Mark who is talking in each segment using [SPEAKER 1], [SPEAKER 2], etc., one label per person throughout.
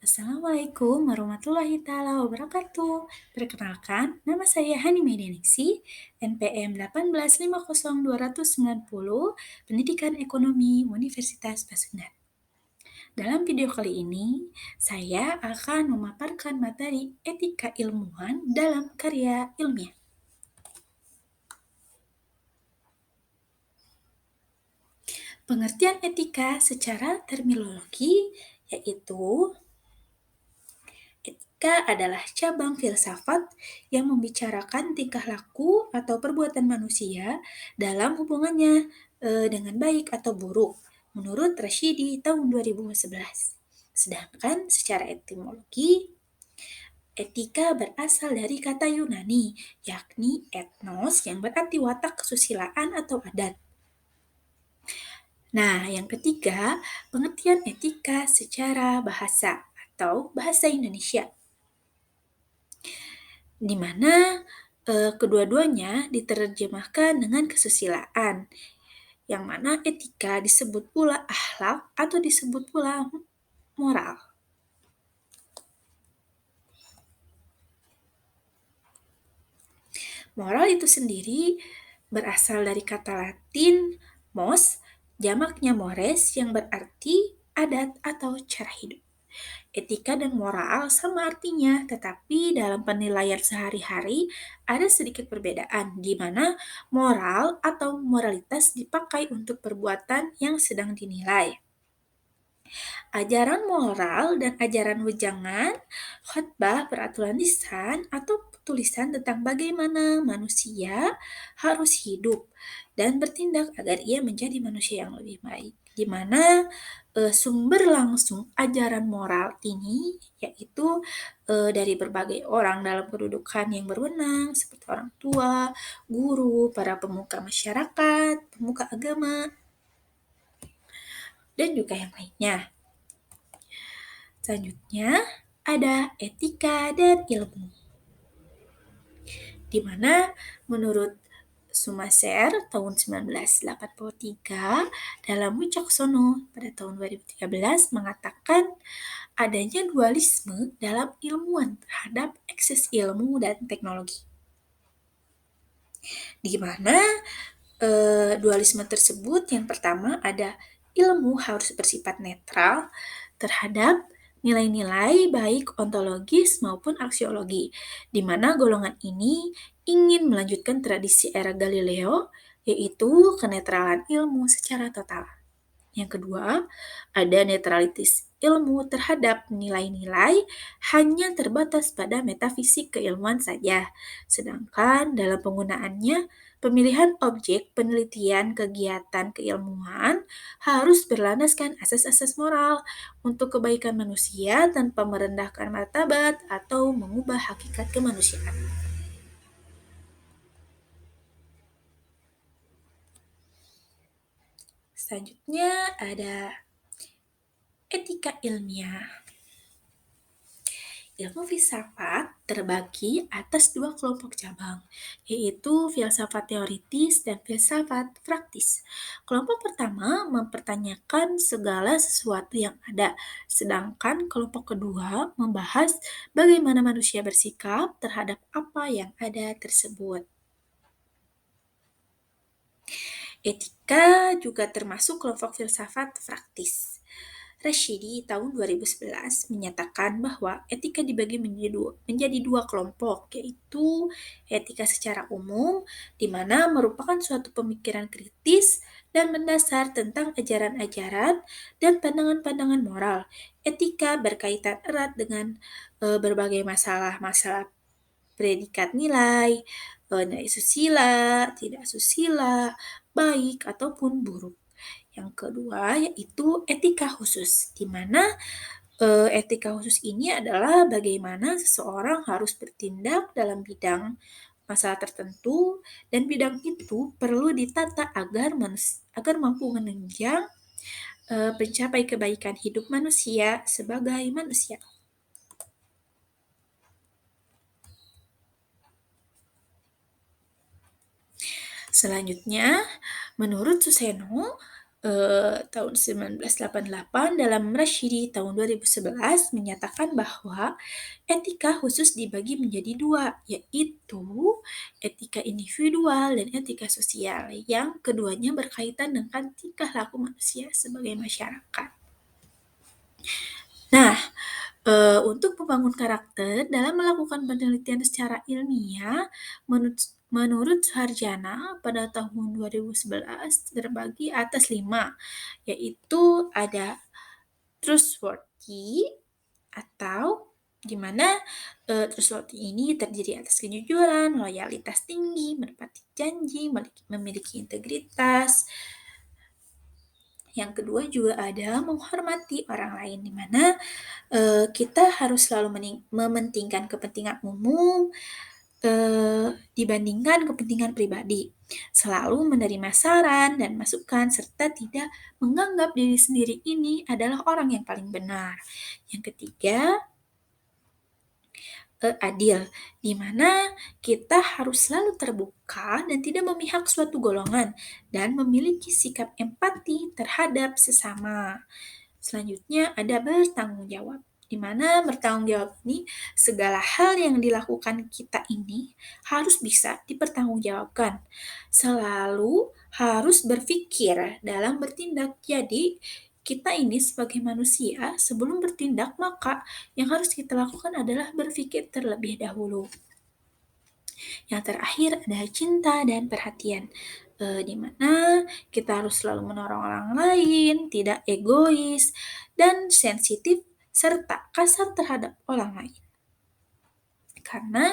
[SPEAKER 1] Assalamualaikum warahmatullahi taala wabarakatuh. Perkenalkan, nama saya Hani Medianingsi, NPM 1850290, Pendidikan Ekonomi Universitas Pasundan. Dalam video kali ini, saya akan memaparkan materi etika ilmuwan dalam karya ilmiah. Pengertian etika secara terminologi yaitu etika adalah cabang filsafat yang membicarakan tingkah laku atau perbuatan manusia dalam hubungannya dengan baik atau buruk, menurut Rashidi tahun 2011. Sedangkan secara etimologi, etika berasal dari kata Yunani, yakni etnos yang berarti watak kesusilaan atau adat. Nah, yang ketiga, pengertian etika secara bahasa atau bahasa Indonesia, di mana kedua-duanya diterjemahkan dengan kesusilaan, yang mana etika disebut pula akhlak atau disebut pula moral. Moral itu sendiri berasal dari kata Latin mos, jamaknya mores yang berarti adat atau cara hidup. Etika dan moral sama artinya, tetapi dalam penilaian sehari-hari ada sedikit perbedaan, di mana moral atau moralitas dipakai untuk perbuatan yang sedang dinilai. Ajaran moral dan ajaran wejangan, khotbah, peraturan lisan, atau tulisan tentang bagaimana manusia harus hidup dan bertindak agar ia menjadi manusia yang lebih baik. Di mana sumber langsung ajaran moral ini yaitu dari berbagai orang dalam kedudukan yang berwenang seperti orang tua, guru, para pemuka masyarakat, pemuka agama, dan juga yang lainnya. Selanjutnya, ada etika dan ilmu, di mana menurut Sumaser tahun 1983 dalam Wicaksono pada tahun 2013 mengatakan adanya dualisme dalam ilmuwan terhadap akses ilmu dan teknologi, di mana dualisme tersebut yang pertama ada ilmu harus bersifat netral terhadap nilai-nilai baik ontologis maupun aksiologi, di mana golongan ini ingin melanjutkan tradisi era Galileo, yaitu kenetralan ilmu secara total. Yang kedua, ada netralitas ilmu terhadap nilai-nilai hanya terbatas pada metafisik keilmuan saja, sedangkan dalam penggunaannya pemilihan objek penelitian kegiatan keilmuan harus berlandaskan asas-asas moral untuk kebaikan manusia tanpa merendahkan martabat atau mengubah hakikat kemanusiaan. Selanjutnya ada etika ilmiah. Ilmu filsafat terbagi atas dua kelompok cabang, yaitu filsafat teoritis dan filsafat praktis. Kelompok pertama mempertanyakan segala sesuatu yang ada, sedangkan kelompok kedua membahas bagaimana manusia bersikap terhadap apa yang ada tersebut. Etika juga termasuk kelompok filsafat praktis. Rashidi tahun 2011 menyatakan bahwa etika dibagi menjadi dua kelompok, yaitu etika secara umum, di mana merupakan suatu pemikiran kritis dan mendasar tentang ajaran-ajaran dan pandangan-pandangan moral. Etika berkaitan erat dengan berbagai masalah-masalah predikat nilai, nilai susila, tidak susila, baik ataupun buruk. Yang kedua yaitu etika khusus, di mana etika khusus ini adalah bagaimana seseorang harus bertindak dalam bidang masalah tertentu dan bidang itu perlu ditata agar mampu menunjang mencapai kebaikan hidup manusia sebagai manusia. Selanjutnya, menurut Suseno, tahun 1988 dalam Rashidi tahun 2011 menyatakan bahwa etika khusus dibagi menjadi dua, yaitu etika individual dan etika sosial, yang keduanya berkaitan dengan tingkah laku manusia sebagai masyarakat. Nah, untuk membangun karakter dalam melakukan penelitian secara ilmiah, menurut Suharjana pada tahun 2011 terbagi atas 5, yaitu ada trustworthy atau di mana trustworthy ini terdiri atas kejujuran, loyalitas tinggi, menepati janji, memiliki integritas. Yang kedua juga ada menghormati orang lain, di mana kita harus selalu mementingkan kepentingan umum dibandingkan kepentingan pribadi. Selalu menerima saran dan masukan serta tidak menganggap diri sendiri ini adalah orang yang paling benar. Yang ketiga, adil, di mana kita harus selalu terbuka dan tidak memihak suatu golongan dan memiliki sikap empati terhadap sesama. Selanjutnya ada bertanggung jawab, di mana bertanggung jawab ini segala hal yang dilakukan kita ini harus bisa dipertanggungjawabkan. Selalu harus berpikir dalam bertindak. Jadi kita ini sebagai manusia sebelum bertindak maka yang harus kita lakukan adalah berpikir terlebih dahulu. Yang terakhir ada cinta dan perhatian, di mana kita harus selalu menolong orang lain, tidak egois, dan sensitif, serta kasar terhadap orang lain. Karena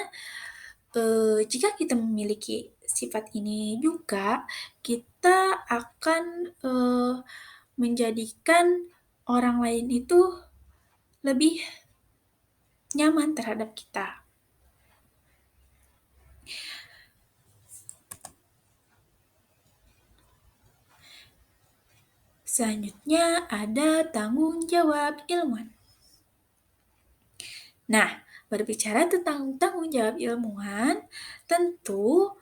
[SPEAKER 1] jika kita memiliki sifat ini juga, kita akan menjadikan orang lain itu lebih nyaman terhadap kita. Selanjutnya ada tanggung jawab ilmuwan. Nah, berbicara tentang tanggung jawab ilmuwan, tentu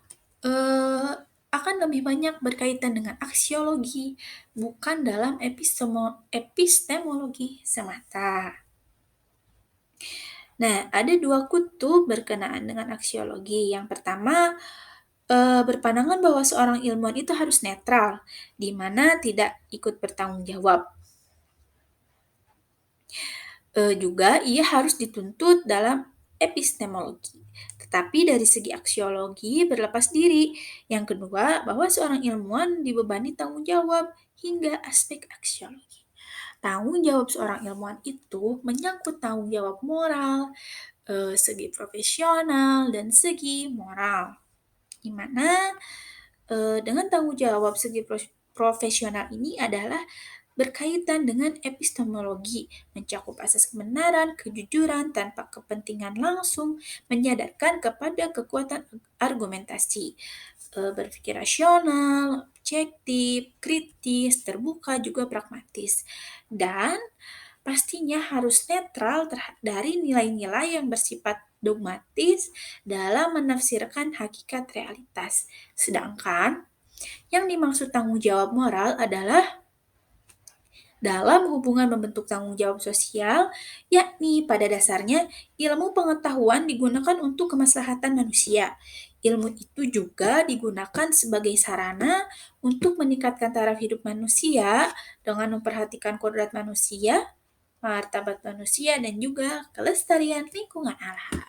[SPEAKER 1] akan lebih banyak berkaitan dengan aksiologi, bukan dalam epistemologi semata. Nah, ada dua kutub berkenaan dengan aksiologi. Yang pertama, berpandangan bahwa seorang ilmuwan itu harus netral, di mana tidak ikut bertanggung jawab. Juga ia harus dituntut dalam epistemologi. Tetapi dari segi aksiologi berlepas diri. Yang kedua, bahwa seorang ilmuwan dibebani tanggung jawab hingga aspek aksiologi. Tanggung jawab seorang ilmuwan itu menyangkut tanggung jawab moral, segi profesional, dan segi moral. Di mana dengan tanggung jawab segi profesional ini adalah berkaitan dengan epistemologi, mencakup asas kebenaran, kejujuran, tanpa kepentingan langsung, menyadarkan kepada kekuatan argumentasi, berpikir rasional, objektif, kritis, terbuka, juga pragmatis. Dan pastinya harus netral dari nilai-nilai yang bersifat dogmatis dalam menafsirkan hakikat realitas. Sedangkan yang dimaksud tanggung jawab moral adalah dalam hubungan membentuk tanggung jawab sosial, yakni pada dasarnya ilmu pengetahuan digunakan untuk kemaslahatan manusia. Ilmu itu juga digunakan sebagai sarana untuk meningkatkan taraf hidup manusia dengan memperhatikan kodrat manusia, martabat manusia, dan juga kelestarian lingkungan alam.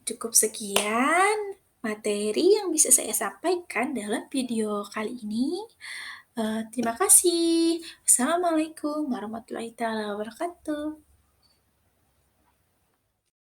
[SPEAKER 1] Cukup sekian materi yang bisa saya sampaikan dalam video kali ini. Terima kasih. Assalamualaikum warahmatullahi wabarakatuh.